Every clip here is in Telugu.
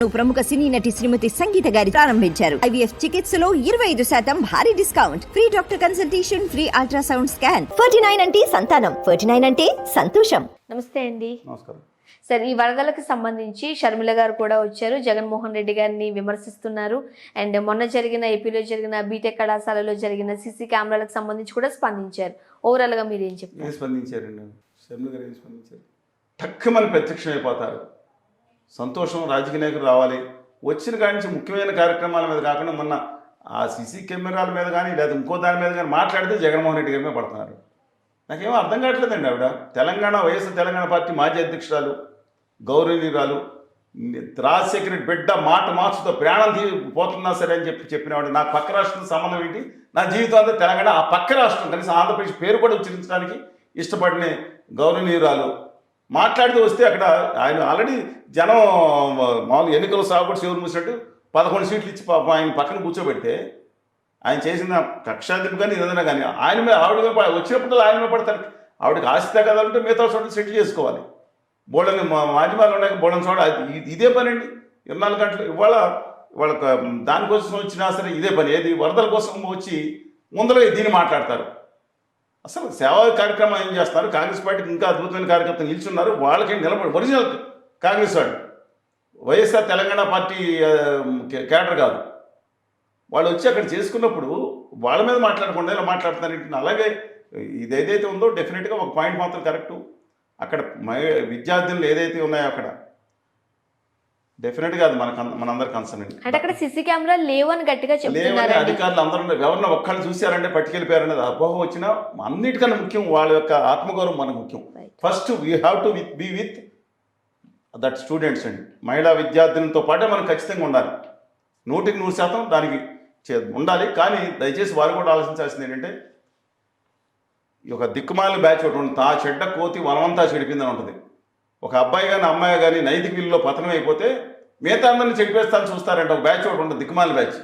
ప్రముఖ సినీ నటి శ్రీమతి సంగీత గారి ప్రారంభించారు. IVF చికిత్సలో 25% భారీ discount, free doctor consultation, free ultrasound scan. 49 అంటే సంతానం, 49 అంటే సంతోషం. నమస్తే అండి. నమస్కారం సార్, ఈ వరదలకు సంబంధించి షర్మిల గారు కూడా వచ్చారు, జగన్మోహన్ రెడ్డి గారిని విమర్శిస్తున్నారు. అండ్ మొన్న జరిగిన ఏపీలో జరిగిన బీటెక్ కళాశాలలో జరిగిన సీసీ కెమెరాలకు సంబంధించి కూడా స్పందించారు. ఓవరాల్ గా మీరు ఏం చెప్తారు? స్పందించారండి షర్మిల గారు, ఏం స్పందించారు? టక్కుమని ప్రత్యక్షమైపోతారు. సంతోషం, రాజకీయ నాయకులు రావాలి, వచ్చిన కాడి నుంచి ముఖ్యమైన కార్యక్రమాల మీద కాకుండా మొన్న ఆ సీసీ కెమెరాల మీద కానీ లేదా ఇంకో దాని మీద కానీ మాట్లాడితే జగన్మోహన్ రెడ్డి గారి మీద పడుతున్నారు. నాకేమో అర్థం కావట్లేదండి. ఆవిడ వైఎస్ఆర్ తెలంగాణ పార్టీ మాజీ అధ్యక్షురాలు, గౌరవనీయురాలు, రాజశేఖర రెడ్డి బిడ్డ మాట మార్చుతో ప్రాణం పోతున్నా సరే అని చెప్పినవాడు. నాకు పక్క రాష్ట్రం సంబంధం ఏంటి? నా జీవితం అంతా తెలంగాణ, ఆ పక్క రాష్ట్రం కనీసం ఆంధ్రప్రదేశ్ పేరు కూడా ఉచ్చరించడానికి ఇష్టపడిన గౌరవనీయురాలు మాట్లాడితే వస్తే అక్కడ ఆయన ఆల్రెడీ జనం మామూలు ఎన్నికల సాగు శివులు మూసినట్టు 11 సీట్లు ఇచ్చి ఆయన పక్కన కూర్చోబెడితే ఆయన చేసిన కక్షాదింపు కానీ ఏదైనా కానీ ఆయన మీద ఆవిడ మీద వచ్చినప్పుడు ఆయన మీద పడతారు. ఆవిడకి ఆస్తి కదాలంటే మిగతా చోట్ల సెటిల్ చేసుకోవాలి. బోళ్ళని మాధ్యమాలు ఉన్నాయి, బోళ్ళని చోట ఇదే పని అండి. 24 గంటలు ఇవాళ వాళ్ళకి దానికోసం వచ్చినా సరే ఇదే పని. ఏది వరదల కోసం వచ్చి ముందర దీన్ని మాట్లాడతారు. అసలు సేవా కార్యక్రమం ఏం చేస్తున్నారు? కాంగ్రెస్ పార్టీకి ఇంకా అద్భుతమైన కార్యకర్తలు నిల్చున్నారు. వాళ్ళకి నిలబడి ఒరిజినల్ కాంగ్రెస్ వాడు, వైఎస్ఆర్ తెలంగాణ పార్టీ క్యాడర్ కాదు. వాళ్ళు వచ్చి అక్కడ చేసుకున్నప్పుడు వాళ్ళ మీద మాట్లాడకుండా ఇలా మాట్లాడుతున్నారు. అలాగే ఇది ఏదైతే ఉందో డెఫినెట్గా ఒక పాయింట్ మాత్రం కరెక్టు. అక్కడ విద్యార్థులు ఏదైతే ఉన్నాయో అక్కడ డెఫినెట్గా అది మనందరి కన్సర్న్ అండి. అంటే అక్కడ సీసీ కెమెరాలు లేవని గట్టిగా చెప్తున్నారు. అధికారులు అందరూ ఎవరన్నా ఒక్కళ్ళు చూశారంటే పట్టుకెళ్ళిపోయారనేది అపోహ వచ్చినా అన్నిటికన్నా ముఖ్యం వాళ్ళ యొక్క ఆత్మగౌరవం మనకు ముఖ్యం. First we have to be with that students అండి. మహిళా విద్యార్థులతో పాటే మనం ఖచ్చితంగా ఉండాలి. 100% దానికి ఉండాలి. కానీ దయచేసి వారు కూడా ఆలోచించాల్సింది ఏంటంటే, ఈ ఒక దిక్కుమాల బ్యాచ్ ఒకటి ఉంటుంది. ఆ చెడ్డ కోతి వనమంతా చెడిపిందని ఉంటుంది. ఒక అబ్బాయి కానీ అమ్మాయి కానీ నైతిక విలువలో పతనం అయిపోతే మిగతా అందరిని చెడిపేస్తాను చూస్తారంటే ఒక బ్యాచ్ ఒకటి ఉంటుంది, దిక్కుమాల బ్యాచ్.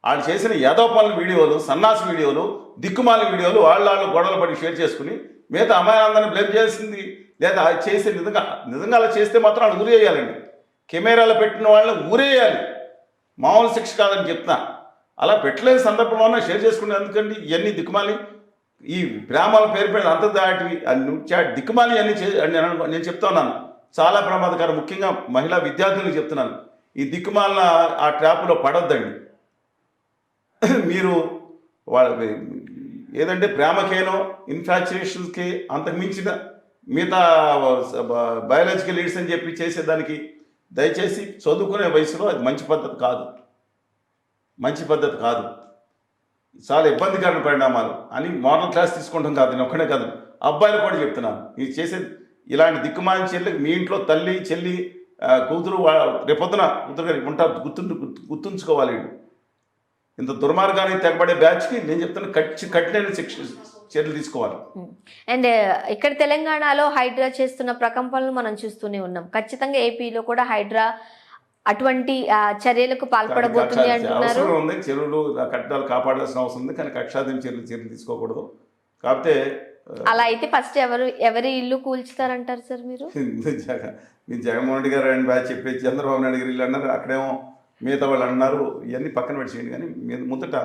వాళ్ళు చేసిన యాదవ పనుల వీడియోలు, సన్నాసి వీడియోలు, దిక్కుమాల వీడియోలు వాళ్ళు గొడవలు పడి షేర్ చేసుకుని మిగతా అమ్మాయిలందరినీ బ్లేమ్ చేయాల్సింది లేదా చేసే నిజంగా అలా చేస్తే మాత్రం వాళ్ళు ఊరేయాలండి. కెమెరాలు పెట్టిన వాళ్ళని ఊరేయాలి. మామూలు శిక్ష కాదని చెప్తున్నా. అలా పెట్టలేని సందర్భంలోనే షేర్ చేసుకునే ఎందుకండి ఇవన్నీ దిక్కుమాలి, ఈ ప్రేమాల పేరు పెడితే అంత దాటివి దిక్కుమాలి అన్నీ నేను చెప్తా ఉన్నాను. చాలా ప్రమాదకరం. ముఖ్యంగా మహిళా విద్యార్థులకు చెప్తున్నాను, ఈ దిక్కుమాలిన ఆ ట్రాప్లో పడొద్దండి. మీరు వాళ్ళ ఏదంటే ప్రేమకేనో ఇన్ఫాచ్యుయేషన్స్కి అంతకు మించిన మిగతా బయాలజికల్ లీడ్స్ అని చెప్పి చేసేదానికి దయచేసి చదువుకునే వయసులో అది మంచి పద్ధతి కాదు. చాలా ఇబ్బందికరమైన పరిణామాలు అని మోడల్ క్లాస్ తీసుకుంటాం కాదు, నేను ఒక్కడే కాదు, అబ్బాయిలు కూడా చెప్తున్నాను. మీరు చేసే ఇలాంటి దిక్కుమాలిన చెల్లి మీ ఇంట్లో తల్లి చెల్లి కూతురు రేపొద్దున కూతురు ఉంటారు, గుర్తుంచుకోవాలి. ఇంత దుర్మార్గానికి తెగబడే బ్యాచ్కి నేను చెప్తాను కఠినమైన చర్యలు తీసుకోవాలి. అండ్ ఇక్కడ తెలంగాణలో హైడ్రా చేస్తున్న ప్రకంపనలు మనం చూస్తూనే ఉన్నాం. ఖచ్చితంగా ఏపీలో కూడా హైడ్రా అటువంటి చర్యలకు పాల్పడబోతుంది అంటున్నారు. అవసరం ఉంది, చెరువులు కట్టడాలు కాపాడాల్సిన అవసరం ఉంది. కానీ కక్షాదిం చర్యలు తీసుకోకూడదు. కాకపోతే అలా అయితే ఫస్ట్ ఎవరి ఇల్లు కూల్చుతారంటారు సార్ మీరు? జగన్మోహన్ రెడ్డి గారు అండ్ బ్యాచ్ చెప్పేసి చంద్రబాబు నాయుడు గారు ఇల్లు అన్నారు, అక్కడేమో మిగతా వాళ్ళు అన్నారు. ఇవన్నీ పక్కన పెట్టేయండి. కానీ ముందట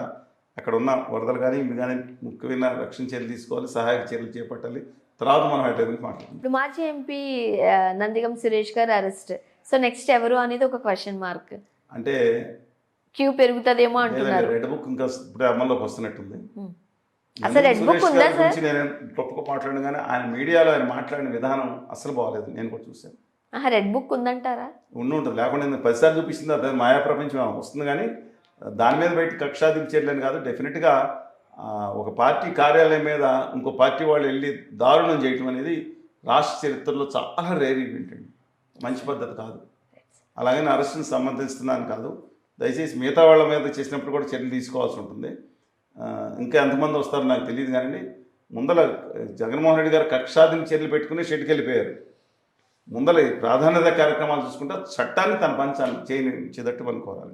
అక్కడ ఉన్న వరదలు కానీ ఇవి కానీ ముఖ్యమైన రక్షణ చర్యలు తీసుకోవాలి, సహాయక చర్యలు చేపట్టాలి. తర్వాత మనం హైట్ గురించి మాట్లాడాలి. ఇప్పుడు మాజీ ఎంపీ నందిగం సురేష్ గారు అరెస్ట్. సో నెక్స్ట్ ఎవరు అనేది ఒక క్వశ్చన్ మార్క్. అంటే క్యూ పెరుగుతుందేమో అంటున్నారు. రెడ్ బుక్ ఇంకా ఇప్పుడే అమల్లోకి వస్తున్నట్టుంది. అసలు రెడ్ బుక్ ఉందా సార్? నేను గొప్పగా మాట్లాడిన కానీ ఆయన మీడియాలో ఆయన మాట్లాడిన విధానం అసలు బాగలేదు. నేను కూడా చూశాను. రెడ్ బుక్ ఉందంటారా? ఉంటుంది, లేకుండా 10 సార్లు చూపిస్తుంది. అది మాయా ప్రపంచం వస్తుంది. కానీ దాని మీద బయట కక్షాదింపు చర్యలని కాదు. డెఫినెట్గా ఒక పార్టీ కార్యాలయం మీద ఇంకో పార్టీ వాళ్ళు వెళ్ళి దారుణం చేయటం అనేది రాష్ట్ర చరిత్రలో చాలా రేర్ ఈవెంట్ అండి. మంచి పద్ధతి కాదు. అలాగని అరెస్ట్ని సమర్థిస్తున్నాను కాదు. దయచేసి మిగతా వాళ్ళ మీద చేసినప్పుడు కూడా చర్యలు తీసుకోవాల్సి ఉంటుంది. ఇంకా ఎంతమంది వస్తారో నాకు తెలియదు. కానీ ముందల జగన్మోహన్ రెడ్డి గారు కక్షాదింపు చర్యలు పెట్టుకుని షెడ్కి వెళ్ళిపోయారు. ముందల ప్రాధాన్యత కార్యక్రమాలు చూసుకుంటే చట్టాన్ని తన పని చేయని చేదట్టు పని కోరాలి.